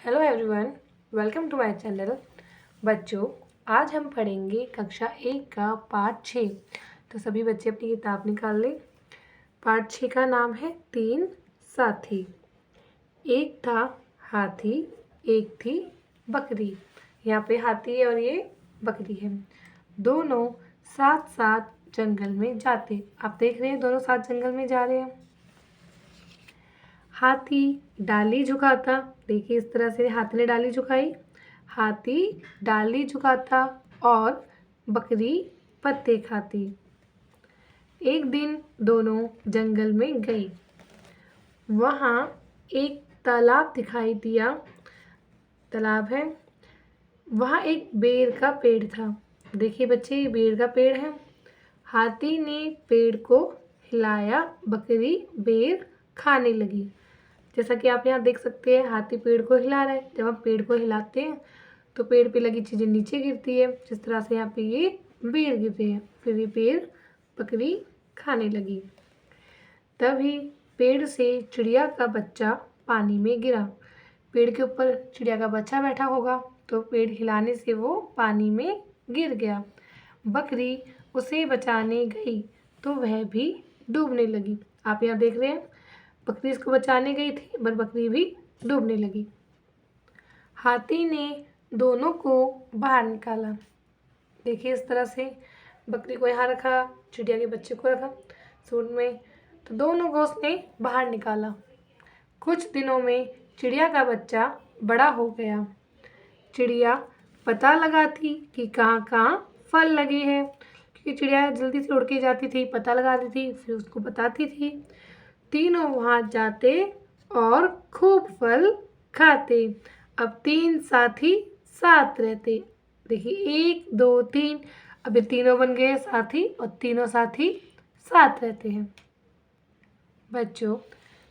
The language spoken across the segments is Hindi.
Hello everyone, welcome to my channel. बच्चों, आज हम पढ़ेंगे कक्षा 1 का पाठ 6। तो सभी बच्चे अपनी किताब निकाल लें। पाठ 6 का नाम है 3 साथी। एक था हाथी, एक थी बकरी। यहाँ पे हाथी है और ये बकरी है। दोनों साथ साथ जंगल में जाते। आप देख रहे हैं दोनों साथ जंगल में जा रहे हैं। हाथी डाली झुकाता। देखिए इस तरह से हाथी ने डाली झुकाई। हाथी डाली झुकाता और बकरी पत्ते खाती। एक दिन दोनों जंगल में गई। वहाँ एक तालाब दिखाई दिया। तालाब है। वहाँ एक बेर का पेड़ था। देखिए बच्चे, ये बेर का पेड़ है। हाथी ने पेड़ को हिलाया, बकरी बेर खाने लगी। जैसा कि आप यहाँ देख सकते हैं, हाथी पेड़ को हिला रहा है। जब हम पेड़ को हिलाते हैं तो पेड़ पे लगी चीज़ें नीचे गिरती है। जिस तरह से यहाँ पे ये बेर गिर रहे हैं, फिर ये पेड़ बकरी खाने लगी। तभी पेड़ से चिड़िया का बच्चा पानी में गिरा। पेड़ के ऊपर चिड़िया का बच्चा बैठा होगा, तो पेड़ हिलाने से वो पानी में गिर गया। बकरी उसे बचाने गई तो वह भी डूबने लगी। आप यहाँ देख रहे हैं, बकरी इसको बचाने गई थी पर बकरी भी डूबने लगी। हाथी ने दोनों को बाहर निकाला। देखिए इस तरह से बकरी को यहाँ रखा, चिड़िया के बच्चे को रखा सूंड में, तो दोनों को उसने बाहर निकाला। कुछ दिनों में चिड़िया का बच्चा बड़ा हो गया। चिड़िया पता लगाती कि कहाँ कहाँ फल लगे हैं, क्योंकि चिड़िया जल्दी से उड़ के जाती थी, पता लगाती थी, फिर उसको बताती थी। तीनों वहाँ जाते और खूब फल खाते। अब 3 साथी साथ रहते। देखिए 1 2 3, अब ये तीनों बन गए साथी और तीनों साथी साथ रहते हैं। बच्चों,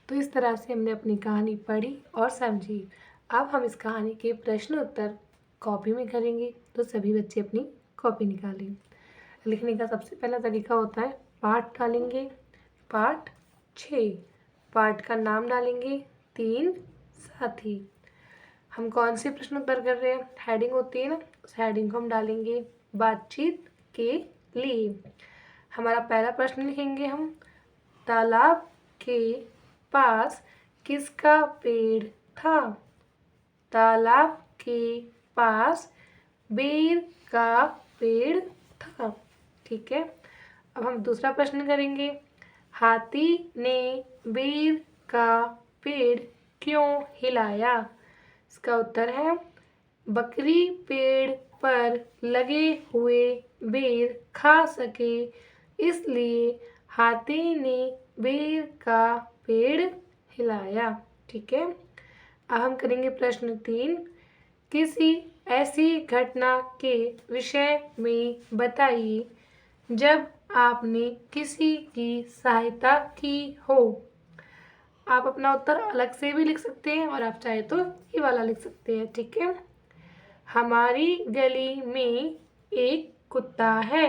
तो इस तरह से हमने अपनी कहानी पढ़ी और समझी। अब हम इस कहानी के प्रश्न उत्तर कॉपी में करेंगे। तो सभी बच्चे अपनी कॉपी निकालें। लिखने का सबसे पहला तरीका होता है, पाठ डालेंगे, पाठ 6। पाठ का नाम डालेंगे 3 साथी। हम कौन से प्रश्न उत्तर कर रहे हैं, हेडिंग होती है ना, उस हेडिंग को हम डालेंगे बातचीत के लिए। हमारा पहला प्रश्न लिखेंगे हम, तालाब के पास किसका पेड़ था? तालाब के पास बेर का पेड़ था। ठीक है। अब हम दूसरा प्रश्न करेंगे, हाथी ने बेर का पेड़ क्यों हिलाया? इसका उत्तर है, बकरी पेड़ पर लगे हुए बेर खा सके, इसलिए हाथी ने बेर का पेड़ हिलाया। ठीक है। अब हम करेंगे प्रश्न 3, किसी ऐसी घटना के विषय में बताइए जब आपने किसी की सहायता की हो। आप अपना उत्तर अलग से भी लिख सकते हैं और आप चाहे तो ये वाला लिख सकते हैं। ठीक है। हमारी गली में एक कुत्ता है।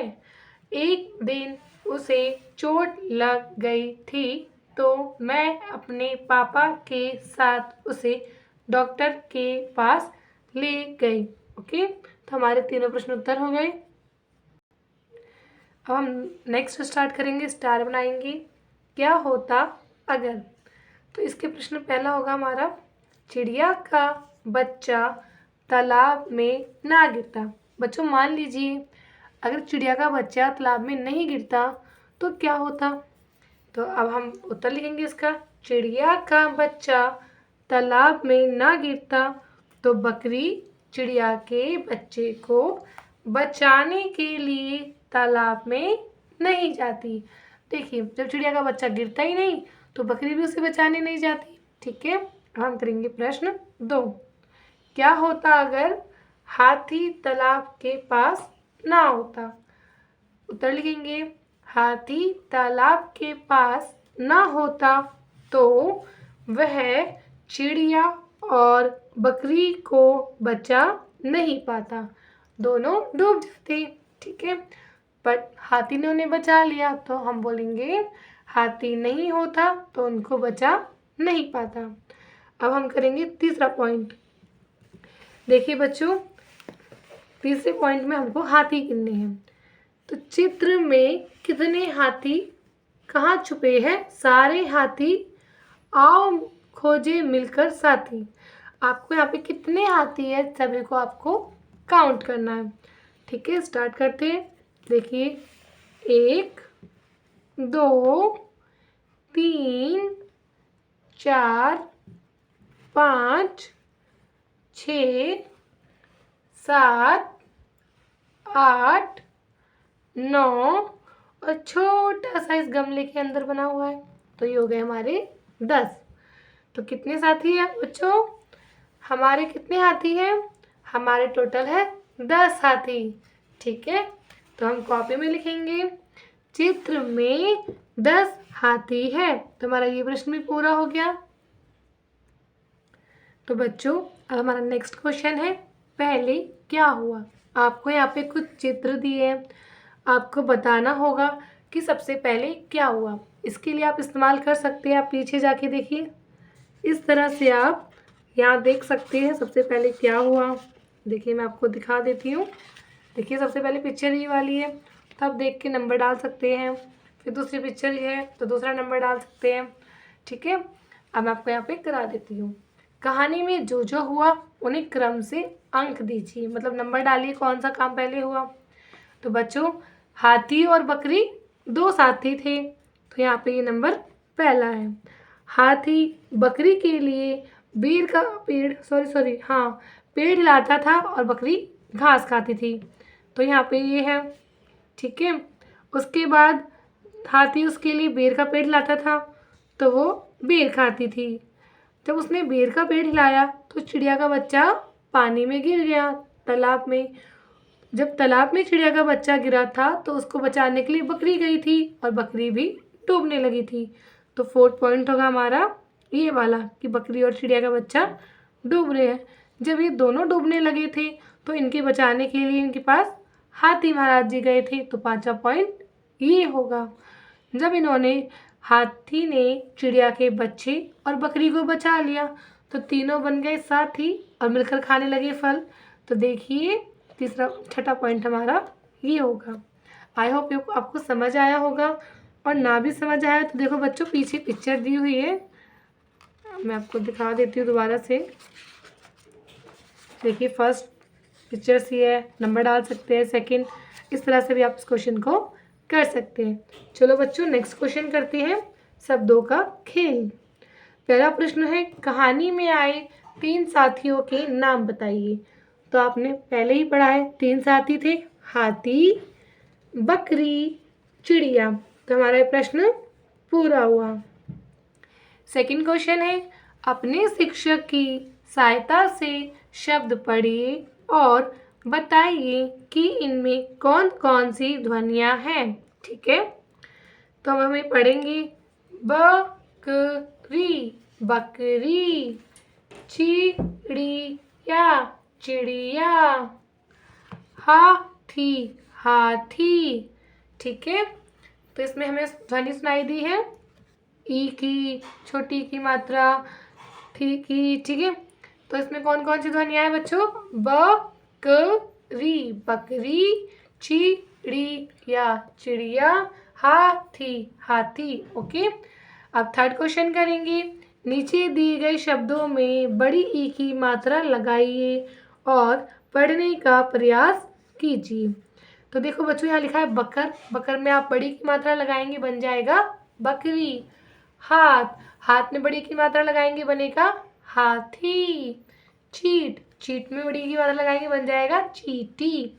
एक दिन उसे चोट लग गई थी, तो मैं अपने पापा के साथ उसे डॉक्टर के पास ले गई। ओके, तो हमारे तीनों प्रश्न उत्तर हो गए। अब हम नेक्स्ट स्टार्ट करेंगे, स्टार बनाएंगे। क्या होता अगर? तो इसके प्रश्न पहला होगा हमारा, चिड़िया का बच्चा तालाब में ना गिरता। बच्चों मान लीजिए अगर चिड़िया का बच्चा तालाब में नहीं गिरता तो क्या होता? तो अब हम उत्तर लिखेंगे इसका, चिड़िया का बच्चा तालाब में ना गिरता तो बकरी चिड़िया के बच्चे को बचाने के लिए तालाब में नहीं जाती। देखिए जब चिड़िया का बच्चा गिरता ही नहीं तो बकरी भी उसे बचाने नहीं जाती। ठीक है। अब हम करेंगे प्रश्न 2, क्या होता अगर हाथी तालाब के पास ना होता? उत्तर लिखेंगे, हाथी तालाब के पास ना होता तो वह चिड़िया और बकरी को बचा नहीं पाता, दोनों डूब जाते। ठीक है। बट हाथी ने उन्हें बचा लिया, तो हम बोलेंगे हाथी नहीं होता तो उनको बचा नहीं पाता। अब हम करेंगे तीसरा पॉइंट, देखिए बच्चों, तीसरे पॉइंट में हमको हाथी गिनने हैं। तो चित्र में कितने हाथी कहाँ छुपे हैं? सारे हाथी आओ खोजे मिलकर साथी। आपको यहाँ पे कितने हाथी है सभी को आपको काउंट करना है। ठीक है, स्टार्ट करते हैं। देखिए, 1 2 3 4 5 6 7 8 9 और छोटा सा इस गमले के अंदर बना हुआ है, तो ये हो गए हमारे 10। तो कितने साथी हैं बच्चों? हमारे कितने हाथी हैं? हमारे टोटल है 10 हाथी। ठीक है, तो हम कॉपी में लिखेंगे चित्र में 10 हाथी है। तो हमारा ये प्रश्न भी पूरा हो गया। तो बच्चों, अब हमारा नेक्स्ट क्वेश्चन है, पहले क्या हुआ। आपको यहाँ पे कुछ चित्र दिए हैं, आपको बताना होगा कि सबसे पहले क्या हुआ। इसके लिए आप इस्तेमाल कर सकते हैं, आप पीछे जाके देखिए, इस तरह से आप यहाँ देख सकते हैं सबसे पहले क्या हुआ। देखिए, मैं आपको दिखा देती हूँ। देखिए, सबसे पहले पिक्चर ये वाली है, तो आप देख के नंबर डाल सकते हैं। फिर दूसरी पिक्चर ये है, तो दूसरा नंबर डाल सकते हैं। ठीक है, अब मैं आपको यहाँ पे करा देती हूँ। कहानी में जो हुआ उन्हें क्रम से अंक दीजिए, मतलब नंबर डालिए कौन सा काम पहले हुआ। तो बच्चों, हाथी और बकरी 2 साथी थे, तो यहाँ पे ये नंबर पहला है। हाथी बकरी के लिए बेर का पेड़ पेड़ लाता था और बकरी घास खाती थी, तो यहाँ पे ये है। ठीक है, उसके बाद हाथी उसके लिए बेर का पेड़ लाता था, तो वो बेर खाती थी। जब उसने बेर का पेड़ हिलाया तो चिड़िया का बच्चा पानी में गिर गया, तालाब में। जब तालाब में चिड़िया का बच्चा गिरा था तो उसको बचाने के लिए बकरी गई थी और बकरी भी डूबने लगी थी। तो 4th पॉइंट होगा हमारा ये वाला कि बकरी और चिड़िया का बच्चा डूब रहे हैं। जब ये दोनों डूबने लगे थे तो इनके बचाने के लिए इनके पास हाथी महाराज जी गए थे, तो 5वां पॉइंट ये होगा। जब हाथी ने चिड़िया के बच्चे और बकरी को बचा लिया तो तीनों बन गए साथी और मिलकर खाने लगे फल। तो देखिए, छठा पॉइंट हमारा ये होगा। आई होप आपको समझ आया होगा, और ना भी समझ आया तो देखो बच्चों, पीछे पिक्चर दी हुई है, मैं आपको दिखा देती हूँ दोबारा से। देखिए, फर्स्ट पिक्चर सी है, नंबर डाल सकते हैं। सेकंड, इस तरह से भी आप इस क्वेश्चन को कर सकते हैं। चलो बच्चों, नेक्स्ट क्वेश्चन करते हैं, शब्दों का खेल। पहला प्रश्न है, कहानी में आए 3 साथियों के नाम बताइए। तो आपने पहले ही पढ़ा है, 3 साथी थे, हाथी, बकरी, चिड़िया। तो हमारा ये प्रश्न पूरा हुआ। सेकंड क्वेश्चन है, अपने शिक्षक की सहायता से शब्द पढ़िए और बताइए कि इनमें कौन कौन सी ध्वनियाँ हैं। ठीक है, तो हम हमें पढ़ेंगे, बकरी बकरी, चिड़िया चिड़िया, हाथी हाथी। ठीक है, तो इसमें हमें ध्वनि सुनाई दी है, ई की, छोटी की मात्रा, थी की। ठीक है, तो इसमें कौन कौन सी ध्वनियाँ हैं बच्चों? बकरी बकरी, चिड़िया चिड़िया, हाथी हाथी। ओके, अब थर्ड क्वेश्चन करेंगे, नीचे दिए गए शब्दों में बड़ी ई की मात्रा लगाइए और पढ़ने का प्रयास कीजिए। तो देखो बच्चों, यहाँ लिखा है बकर, बकर में आप बड़ी की मात्रा लगाएंगे, बन जाएगा बकरी। हाथ, हाथ में बड़ी की मात्रा लगाएंगे, बनेगा हाथी। चीट, चीट में बड़ी की मात्रा लगाएंगे, बन जाएगा चीटी।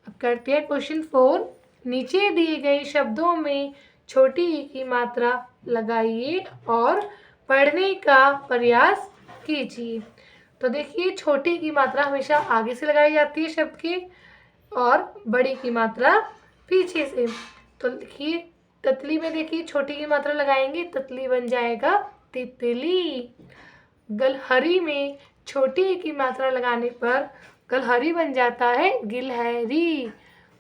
अब करते हैं क्वेश्चन 4, नीचे दिए गए शब्दों में छोटी ई की मात्रा लगाइए और पढ़ने का प्रयास कीजिए। तो देखिए, छोटी की मात्रा हमेशा आगे से लगाई जाती है शब्द के, और बड़ी की मात्रा पीछे से। तो देखिए, तितली में देखिए छोटी की मात्रा लगाएंगे, तितली बन जाएगा तितली। गलहरी में छोटी की मात्रा लगाने पर गलहरी बन जाता है गिलहरी।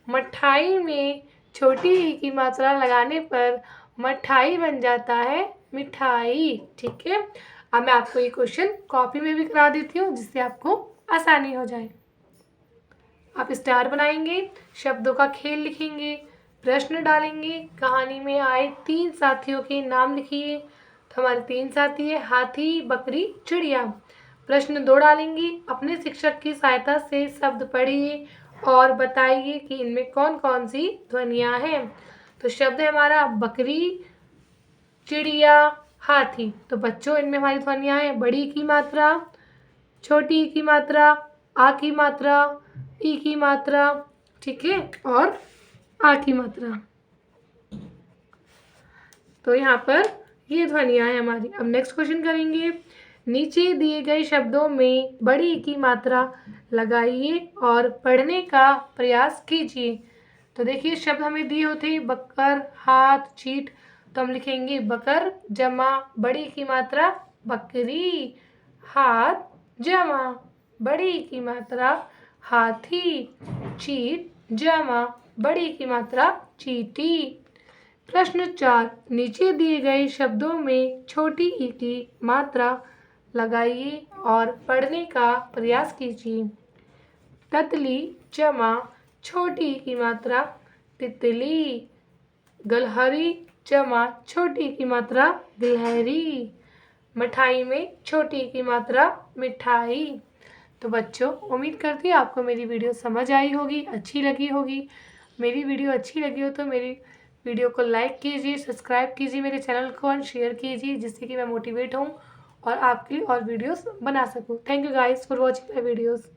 मठाई में छोटी की मात्रा लगाने पर मठाई बन जाता है मिठाई। ठीक है, अब मैं आपको ये क्वेश्चन कॉपी में भी करा देती हूँ जिससे आपको आसानी हो जाए। आप स्टार बनाएंगे, शब्दों का खेल लिखेंगे, प्रश्न डालेंगे, कहानी में आए 3 साथियों के नाम लिखिए। तो हमारे 3 साथी है हाथी, बकरी, चिड़िया। प्रश्न 2 डालेंगे, अपने शिक्षक की सहायता से शब्द पढ़िए और बताइए कि इनमें कौन कौन सी ध्वनियाँ हैं। तो शब्द है हमारा बकरी, चिड़िया, हाथी। तो बच्चों इनमें हमारी ध्वनियाँ हैं बड़ी की मात्रा, छोटी ई की मात्रा, आ की मात्रा, ई की मात्रा, ठीक है, और आ की मात्रा। तो यहाँ पर ये ध्वनियाँ हैं हमारी। अब नेक्स्ट क्वेश्चन करेंगे। नीचे दिए गए शब्दों में बड़ी ई की मात्रा लगाइए और पढ़ने का प्रयास कीजिए। तो देखिए शब्द हमें दिए होते हैं बकर, हाथ, चीट। तो हम लिखेंगे बकर जमा बड़ी की मात्रा बकरी, हाथ जमा बड़ी की मात्रा हाथी, चीट जमा बड़ी की मात्रा चींटी। प्रश्न 4, नीचे दिए गए शब्दों में छोटी ई की मात्रा लगाइए और पढ़ने का प्रयास कीजिए। ततली जमा छोटी ई की मात्रा तितली, गलहरी जमा छोटी की मात्रा गिलहरी, मिठाई में छोटी की मात्रा मिठाई। तो बच्चों उम्मीद करती हूँ आपको मेरी वीडियो समझ आई होगी, अच्छी लगी होगी। मेरी वीडियो अच्छी लगी हो तो मेरी वीडियो को लाइक कीजिए, सब्सक्राइब कीजिए मेरे चैनल को और शेयर कीजिए, जिससे कि मैं मोटिवेट हूँ और आपके लिए और वीडियोस बना सकूँ। Thank you guys for watching my videos.